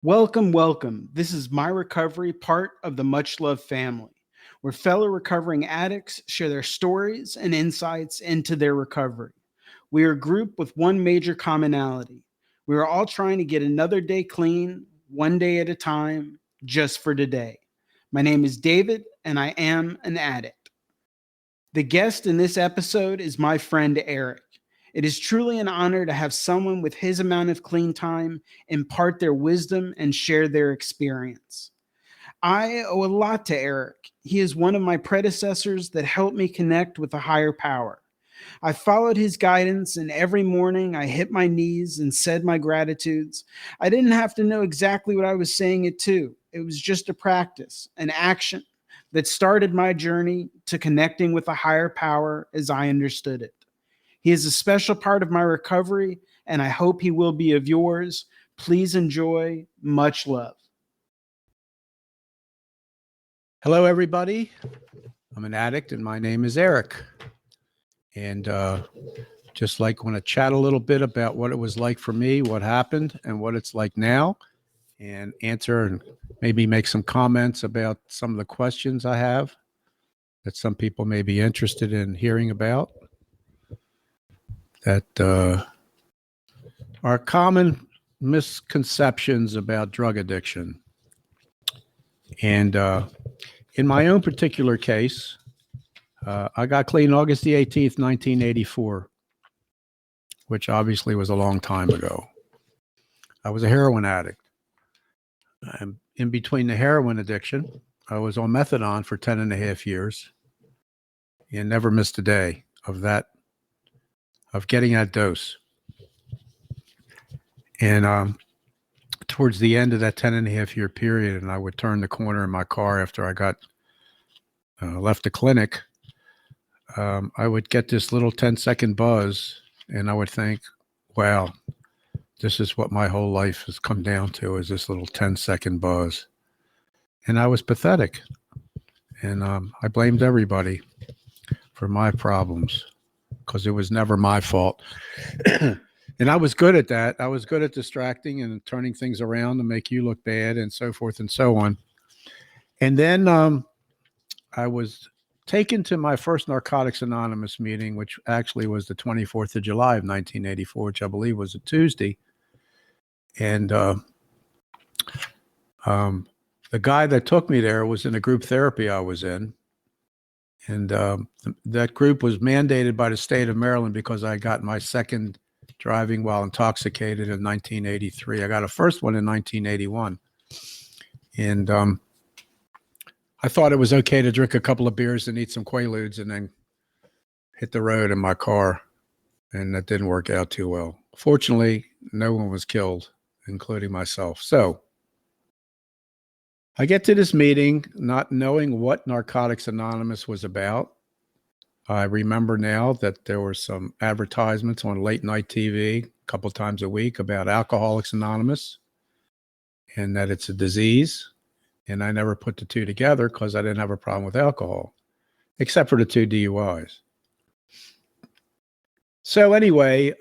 Welcome, welcome. This is My Recovery, part of the Much Love family, where fellow recovering addicts share their stories and insights into their recovery. We are a group with one major commonality. We are all trying to get another day clean, one day at a time, just for today. My name is David, and I am an addict. The guest in this episode is my friend Eric. It is truly an honor to have someone with his amount of clean time impart their wisdom and share their experience. I owe a lot to Eric. He is one of my predecessors that helped me connect with a higher power. I followed his guidance, and every morning I hit my knees and said my gratitudes. I didn't have to know exactly what I was saying it to. It was just a practice, an action that started my journey to connecting with a higher power as I understood it. He is a special part of my recovery, and I hope he will be of yours. Please enjoy. Much love. Hello, everybody. I'm an addict, and my name is Eric. And just want to chat a little bit about what it was like for me, what happened, and what it's like now, and answer and maybe make some comments about some of the questions I have that some people may be interested in hearing about that are common misconceptions about drug addiction. And in my own particular case, I got clean August the 18th, 1984, which obviously was a long time ago. I was a heroin addict. In between the heroin addiction, I was on methadone for 10 and a half years and never missed a day of getting that dose. And towards the end of that 10 and a half year period, and I would turn the corner in my car after I got left the clinic, I would get this little 10-second buzz, and I would think, wow, this is what my whole life has come down to, is this little 10-second buzz. And I was pathetic. And I blamed everybody for my problems because it was never my fault. And I was good at that. I was good at distracting and turning things around to make you look bad and so forth and so on. And then I was taken to my first Narcotics Anonymous meeting, which actually was the 24th of July of 1984, which I believe was a Tuesday. And the guy that took me there was in a group therapy I was in. And that group was mandated by the state of Maryland because I got my second driving while intoxicated in 1983. I got a first one in 1981. And I thought it was okay to drink a couple of beers and eat some Quaaludes and then hit the road in my car. And that didn't work out too well. Fortunately, no one was killed, including myself. So I get to this meeting not knowing what Narcotics Anonymous was about. I remember now that there were some advertisements on late night TV a couple times a week about Alcoholics Anonymous and that it's a disease. And I never put the two together because I didn't have a problem with alcohol, except for the 2 DUIs. So anyway,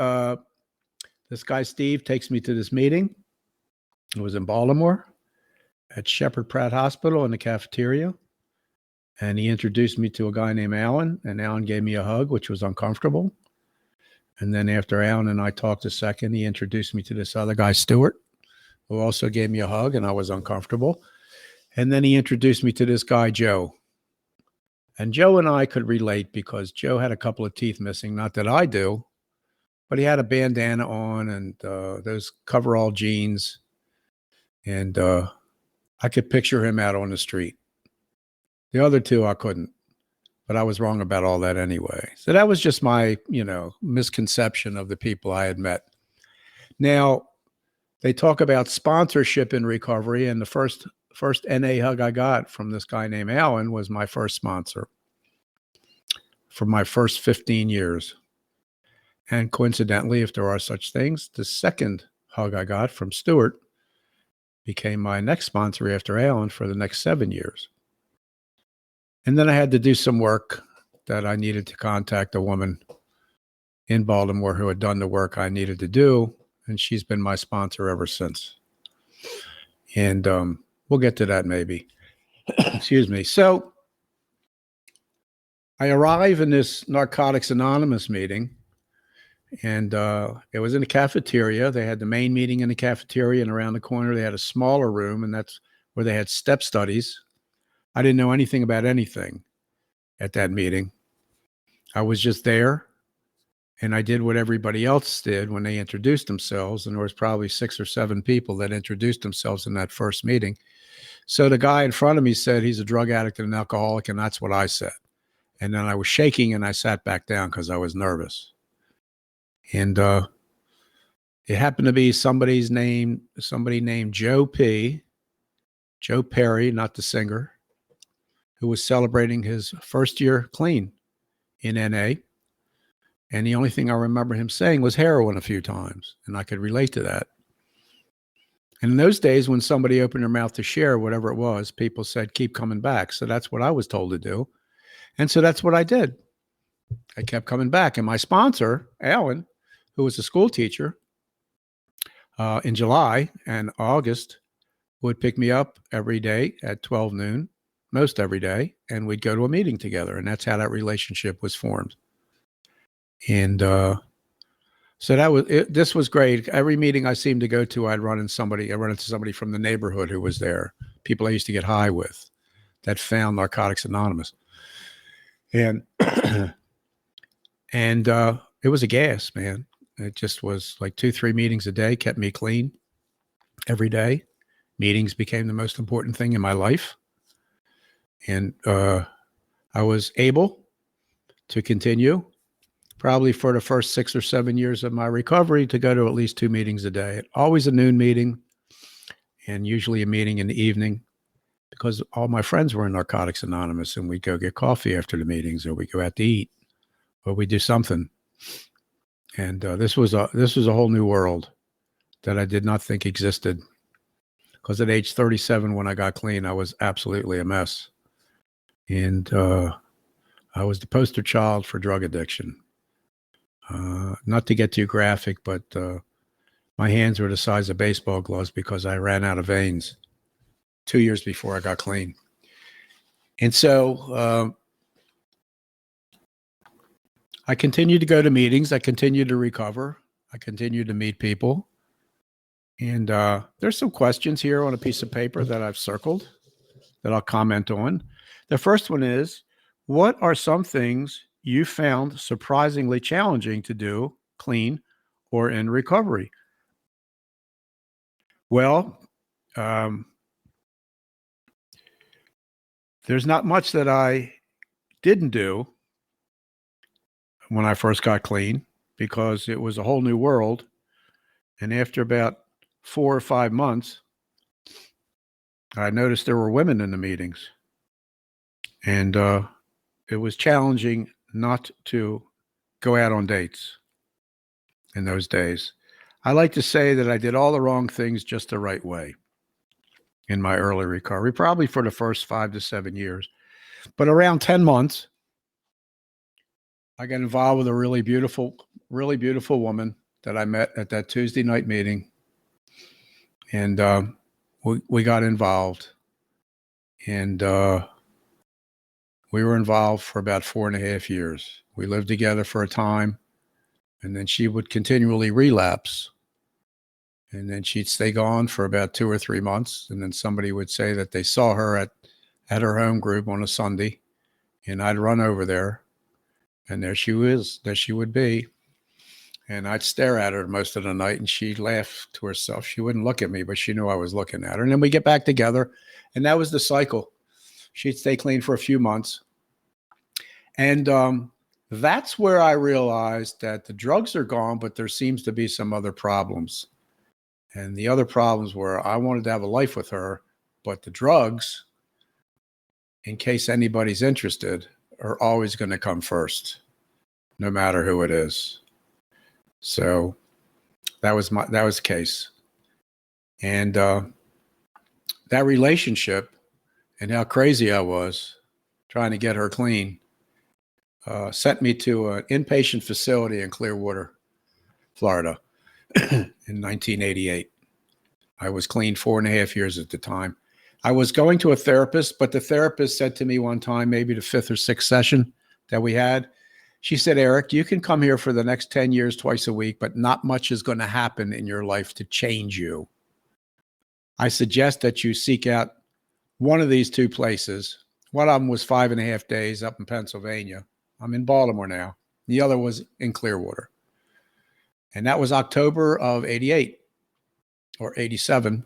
this guy, Steve, takes me to this meeting. It was in Baltimore at Shepherd Pratt Hospital in the cafeteria. And he introduced me to a guy named Alan, and Alan gave me a hug, which was uncomfortable. And then after Alan and I talked a second, he introduced me to this other guy, Stuart, who also gave me a hug, and I was uncomfortable. And then he introduced me to this guy, Joe. And Joe and I could relate because Joe had a couple of teeth missing. Not that I do, but he had a bandana on and those coverall jeans. And I could picture him out on the street. The other two, I couldn't. But I was wrong about all that anyway. So that was just my, misconception of the people I had met. Now, they talk about sponsorship in recovery, and the first NA hug I got from this guy named Alan was my first sponsor for my first 15 years. And coincidentally, if there are such things, the second hug I got from Stuart became my next sponsor after Alan for the next 7 years. And then I had to do some work that I needed to contact a woman in Baltimore who had done the work I needed to do, and she's been my sponsor ever since. And we'll get to that maybe. Excuse me. So I arrive in this Narcotics Anonymous meeting, and it was in the cafeteria. They had the main meeting in the cafeteria, and around the corner they had a smaller room, and that's where they had step studies. I didn't know anything about anything at that meeting. I was just there, and I did what everybody else did when they introduced themselves, and there was probably 6 or 7 people that introduced themselves in that first meeting. So the guy in front of me said he's a drug addict and an alcoholic, and that's what I said. And then I was shaking, and I sat back down because I was nervous. And it happened to be somebody named Joe Perry, not the singer, who was celebrating his first year clean in NA. And the only thing I remember him saying was heroin a few times, and I could relate to that. And in those days, when somebody opened their mouth to share whatever it was, people said, keep coming back. So that's what I was told to do. And so that's what I did. I kept coming back. And my sponsor, Alan, who was a school teacher, in July and August, would pick me up every day at 12 noon, most every day, and we'd go to a meeting together. And that's how that relationship was formed. And so that was it. This was great. Every meeting I seemed to go to, I run into somebody from the neighborhood who was there, people I used to get high with that found Narcotics Anonymous. And and it was a gas, man. It just was like 2-3 meetings a day, kept me clean every day. Meetings became the most important thing in my life. And I was able to continue probably for the first 6 or 7 years of my recovery to go to at least 2 meetings a day. Always a noon meeting and usually a meeting in the evening because all my friends were in Narcotics Anonymous, and we'd go get coffee after the meetings, or we go out to eat, or we do something. And this was a whole new world that I did not think existed, because at age 37, when I got clean, I was absolutely a mess. And I was the poster child for drug addiction. Not to get too graphic, but my hands were the size of baseball gloves because I ran out of veins 2 years before I got clean. And so I continued to go to meetings. I continued to recover. I continued to meet people. And there's some questions here on a piece of paper that I've circled that I'll comment on. The first one is, what are some things you found surprisingly challenging to do clean or in recovery? Well, there's not much that I didn't do when I first got clean, because it was a whole new world. And after about 4 or 5 months, I noticed there were women in the meetings. And it was challenging not to go out on dates in those days. I like to say that I did all the wrong things just the right way in my early recovery, probably for the first 5 to 7 years. But around 10 months, I got involved with a really beautiful woman that I met at that Tuesday night meeting. And we got involved. And we were involved for about 4.5 years. We lived together for a time, and then she would continually relapse. And then she'd stay gone for about 2 or 3 months. And then somebody would say that they saw her at her home group on a Sunday, and I'd run over there, and there she would be. And I'd stare at her most of the night, and she'd laugh to herself. She wouldn't look at me, but she knew I was looking at her. And then we get back together, and that was the cycle. She'd stay clean for a few months. And that's where I realized that the drugs are gone, but there seems to be some other problems. And the other problems were, I wanted to have a life with her, but the drugs, in case anybody's interested, are always going to come first, no matter who it is. So that was the case. And that relationship and how crazy I was trying to get her clean sent me to an inpatient facility in Clearwater, Florida in 1988. I was clean 4.5 years at the time. I was going to a therapist, but the therapist said to me one time, maybe the fifth or sixth session that we had, she said, Eric, you can come here for the next 10 years, twice a week, but not much is going to happen in your life to change you. I suggest that you seek out one of these two places. One of them was 5.5 days up in Pennsylvania. I'm in Baltimore now. The other was in Clearwater. And that was October of 88 or 87.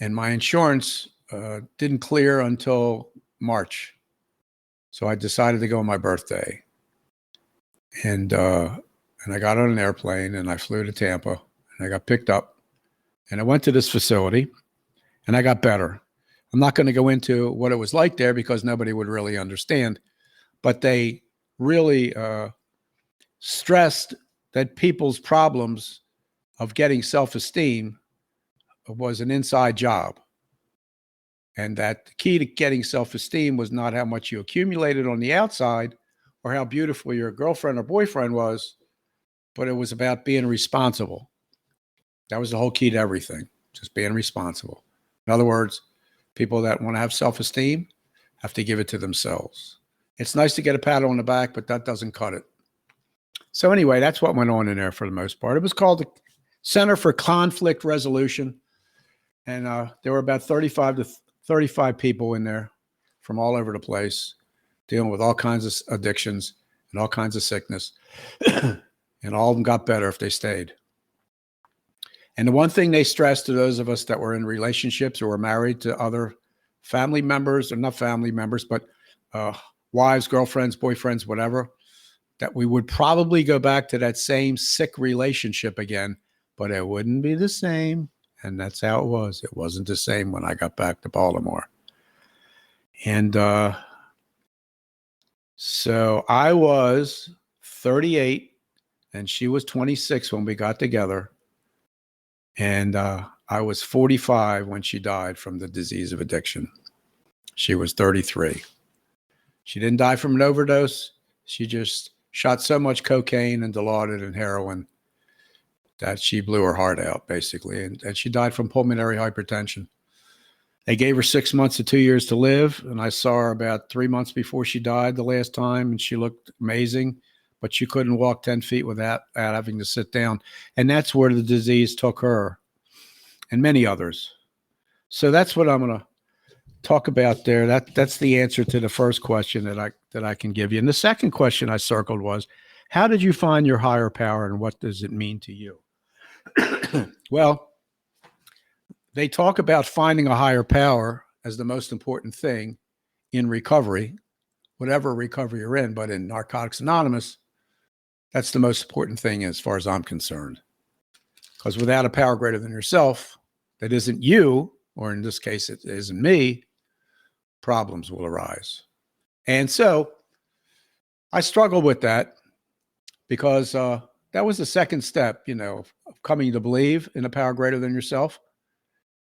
And my insurance didn't clear until March. So I decided to go on my birthday. And I got on an airplane and I flew to Tampa and I got picked up and I went to this facility and I got better. I'm not going to go into what it was like there because nobody would really understand, but they really stressed that people's problems of getting self-esteem was an inside job. And that the key to getting self-esteem was not how much you accumulated on the outside or how beautiful your girlfriend or boyfriend was, but it was about being responsible. That was the whole key to everything, just being responsible. In other words, people that want to have self-esteem have to give it to themselves. It's nice to get a pat on the back, but that doesn't cut it. So anyway, that's what went on in there for the most part. It was called the Center for Conflict Resolution. And there were about 35 people in there from all over the place, dealing with all kinds of addictions and all kinds of sickness. And all of them got better if they stayed. And the one thing they stressed to those of us that were in relationships or were married to other family members, or not family members, but wives, girlfriends, boyfriends, whatever, that we would probably go back to that same sick relationship again, but it wouldn't be the same. And that's how it was. It wasn't the same when I got back to Baltimore. And so I was 38 and she was 26 when we got together. And I was 45 when she died from the disease of addiction. She was 33. She didn't die from an overdose. She just shot so much cocaine and Dilaudid and heroin that she blew her heart out, basically. And she died from pulmonary hypertension. They gave her 6 months to 2 years to live. And I saw her about 3 months before she died the last time. And she looked amazing, but she couldn't walk 10 feet without having to sit down. And that's where the disease took her and many others. So that's what I'm going to talk about there. That's the answer to the first question that I can give you. And the second question I circled was, how did you find your higher power and what does it mean to you? Well, they talk about finding a higher power as the most important thing in recovery, whatever recovery you're in, but in Narcotics Anonymous, that's the most important thing as far as I'm concerned. Because without a power greater than yourself, that isn't you, or in this case, it isn't me, problems will arise. And so I struggled with that because that was the second step, of coming to believe in a power greater than yourself.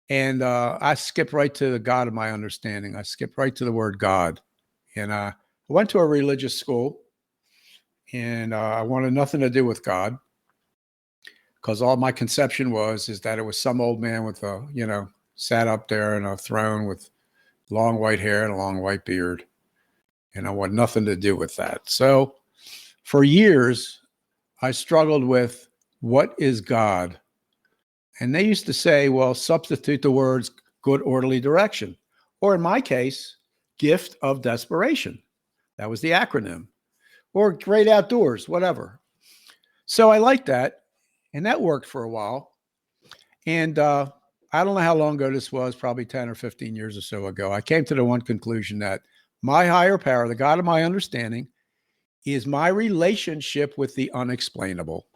And I skipped right to the God of my understanding. I skipped right to the word God. And I went to a religious school, and I wanted nothing to do with God because all my conception is that it was some old man with sat up there in a throne with long white hair and a long white beard. And I want nothing to do with that. So for years, I struggled with what is God? And they used to say, well, substitute the words good orderly direction. Or in my case, gift of desperation. That was the acronym. Or great outdoors, whatever. So I liked that. And that worked for a while. And I don't know how long ago this was, probably 10 or 15 years or so ago. I came to the one conclusion that my higher power, the God of my understanding, is my relationship with the unexplainable.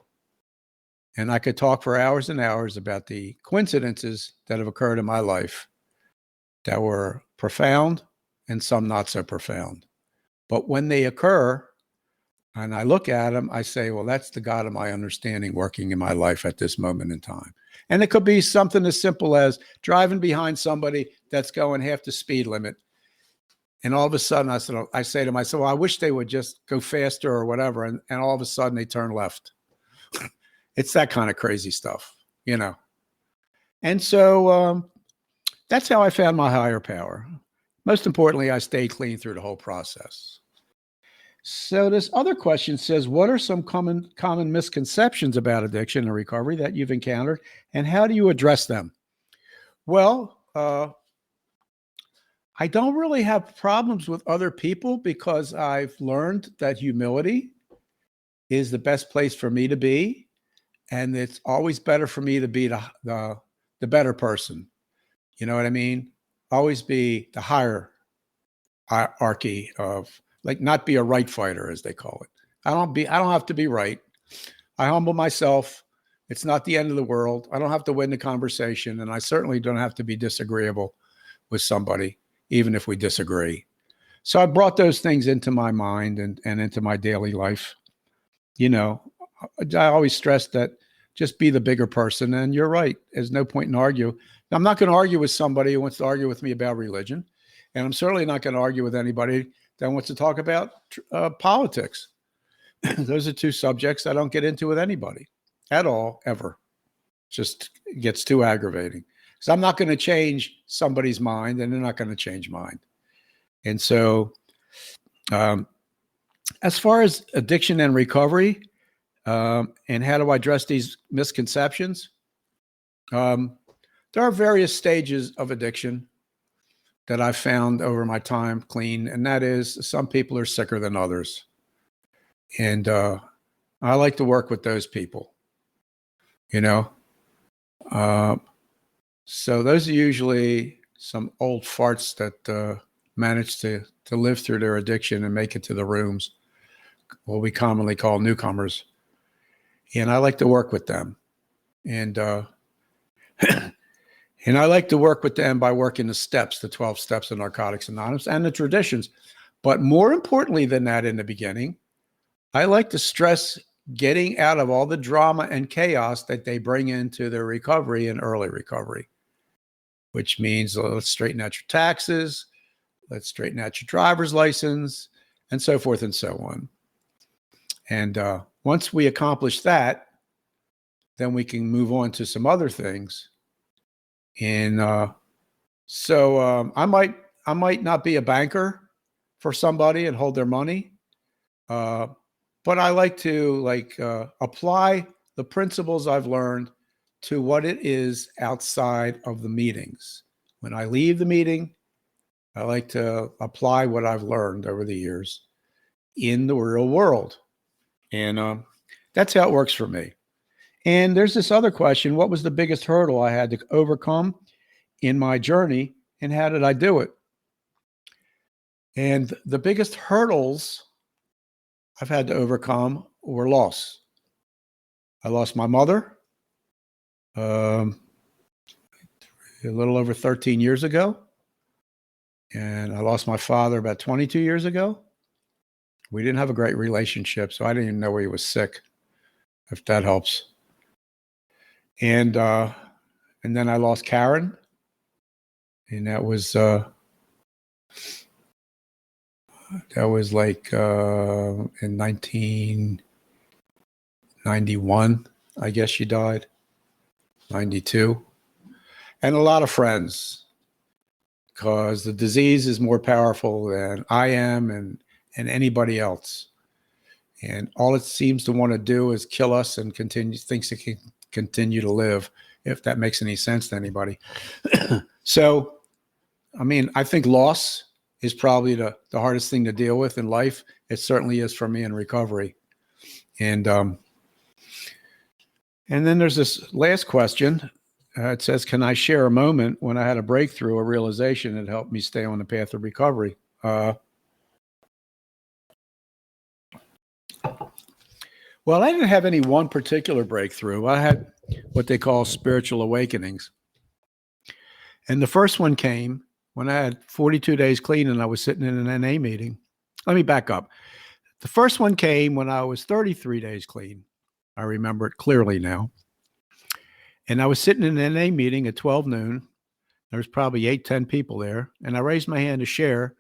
And I could talk for hours and hours about the coincidences that have occurred in my life that were profound and some not so profound. But when they occur and I look at them, I say, well, that's the God of my understanding working in my life at this moment in time. And it could be something as simple as driving behind somebody that's going half the speed limit. And all of a sudden I say to myself, well, I wish they would just go faster or whatever. And all of a sudden they turn left. It's that kind of crazy stuff, And so that's how I found my higher power. Most importantly, I stayed clean through the whole process. So this other question says, what are some common misconceptions about addiction and recovery that you've encountered, and how do you address them? Well, I don't really have problems with other people because I've learned that humility is the best place for me to be, and it's always better for me to be the better person. You know what I mean? Always be the hierarchy of, like, not be a right fighter, as they call it. I don't have to be right. I humble myself. It's not the end of the world. I don't have to win the conversation, and I certainly don't have to be disagreeable with somebody, even if we disagree. So I brought those things into my mind and into my daily life. You know, I always stress that just be the bigger person. And you're right. There's no point in argue. Now, I'm not going to argue with somebody who wants to argue with me about religion. And I'm certainly not going to argue with anybody that wants to talk about politics. Those are two subjects I don't get into with anybody at all, ever. Just gets too aggravating. So I'm not going to change somebody's mind, and they're not going to change mine. And so as far as addiction and recovery, and how do I address these misconceptions? There are various stages of addiction that I've found over my time clean, and that is some people are sicker than others. And I like to work with those people, you know. So those are usually some old farts that manage to live through their addiction and make it to the rooms, what we commonly call newcomers. And I like to work with them. And and I like to work with them by working the steps, the 12 steps of Narcotics Anonymous and the traditions. But more importantly than that, in the beginning, I like to stress getting out of all the drama and chaos that they bring into their recovery and early recovery, which means let's straighten out your taxes, let's straighten out your driver's license, and so forth and so on. And once we accomplish that, then we can move on to some other things. And so I might not be a banker for somebody and hold their money, but I like to apply the principles I've learned to what it is outside of the meetings. When I leave the meeting, I like to apply what I've learned over the years in the real world. And that's how it works for me. And there's this other question: what was the biggest hurdle I had to overcome in my journey, and how did I do it? And the biggest hurdles I've had to overcome were loss. I lost my mother a little over 13 years ago. And I lost my father about 22 years ago. We didn't have a great relationship, so I didn't even know he was sick, if that helps. And then I lost Karen, and that was like in 1991, I guess she died, 92. And a lot of friends, because the disease is more powerful than I am and anybody else. And all it seems to want to do is kill us and thinks it can continue to live, if that makes any sense to anybody. So, I mean, I think loss is probably the hardest thing to deal with in life. It certainly is for me in recovery. And then there's this last question. It says, can I share a moment when I had a breakthrough, a realization that helped me stay on the path of recovery? Well, I didn't have any one particular breakthrough. I had what they call spiritual awakenings. And the first one came when I had 42 days clean and I was sitting in an NA meeting. Let me back up. The first one came when I was 33 days clean. I remember it clearly now. And I was sitting in an NA meeting at 12 noon. There was probably 10 people there. And I raised my hand to share.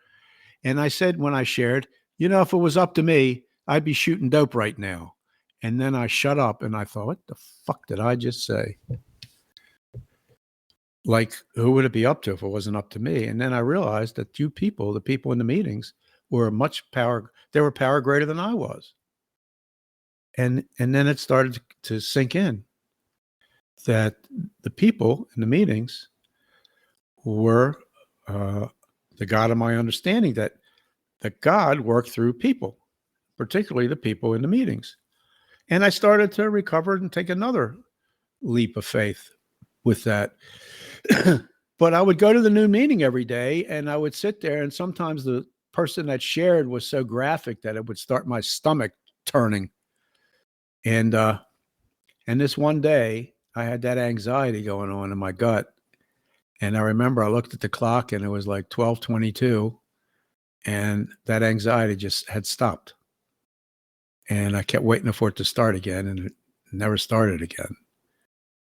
And I said, when I shared, if it was up to me, I'd be shooting dope right now. And then I shut up and I thought, what the fuck did I just say? like, who would it be up to if it wasn't up to me? And then I realized that the people in the meetings were they were power greater than I was. And then it started to sink in that the people in the meetings were the God of my understanding, that God worked through people, particularly the people in the meetings. And I started to recover and take another leap of faith with that. But I would go to the new meeting every day and I would sit there, and sometimes the person that shared was so graphic that it would start my stomach turning. And this one day I had that anxiety going on in my gut. And I remember I looked at the clock and it was like 12:22, and that anxiety just had stopped. And I kept waiting for it to start again, and it never started again.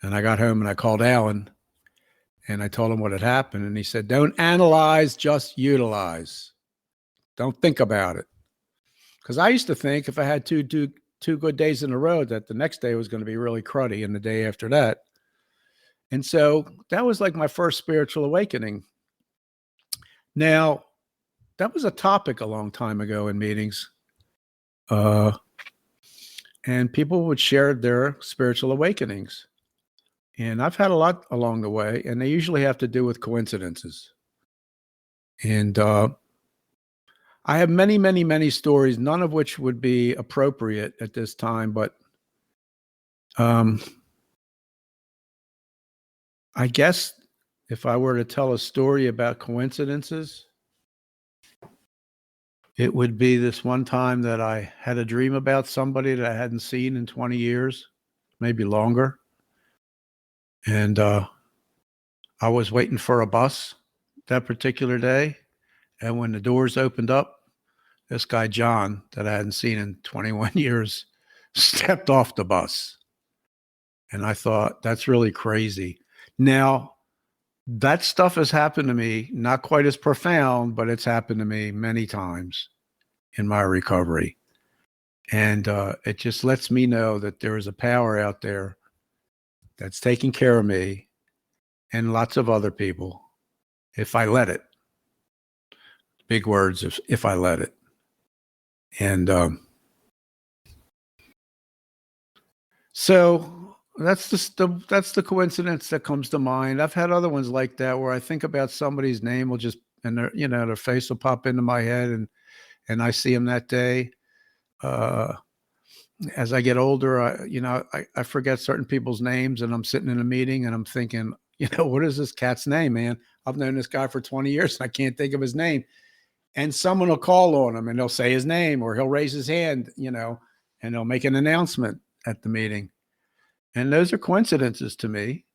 And I got home and I called Alan and I told him what had happened. And he said, "Don't analyze, just utilize. Don't think about it." Because I used to think if I had two good days in a row, that the next day was going to be really cruddy, and the day after that. And so that was like my first spiritual awakening. Now, that was a topic a long time ago in meetings. And people would share their spiritual awakenings. And I've had a lot along the way, and they usually have to do with coincidences. And I have many, many, many stories, none of which would be appropriate at this time. But I guess if I were to tell a story about coincidences, it would be this one time that I had a dream about somebody that I hadn't seen in 20 years, maybe longer. And I was waiting for a bus that particular day. And when the doors opened up, this guy, John, that I hadn't seen in 21 years, stepped off the bus. And I thought, that's really crazy. Now, that stuff has happened to me, not quite as profound, but it's happened to me many times in my recovery. And it just lets me know that there is a power out there that's taking care of me and lots of other people if I let it. Big words, if I let it. And so that's the coincidence that comes to mind. I've had other ones like that where I think about somebody's name will just, and their face will pop into my head, and I see them that day. As I get older, I forget certain people's names, and I'm sitting in a meeting and I'm thinking, what is this cat's name, man? I've known this guy for 20 years and I can't think of his name. And someone will call on him and they'll say his name, or he'll raise his hand, and he'll make an announcement at the meeting. And those are coincidences to me.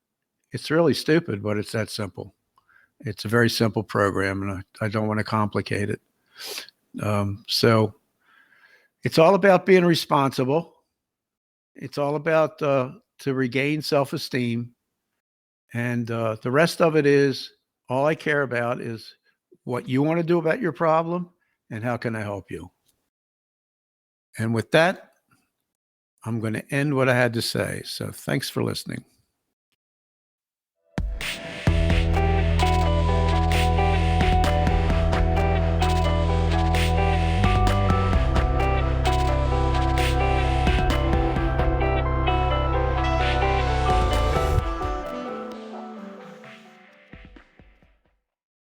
It's really stupid, but it's that simple. It's a very simple program, and I don't want to complicate it. So it's all about being responsible. It's all about to regain self-esteem. And the rest of it is, all I care about is what you want to do about your problem and how can I help you. And with that, I'm going to end what I had to say. So thanks for listening.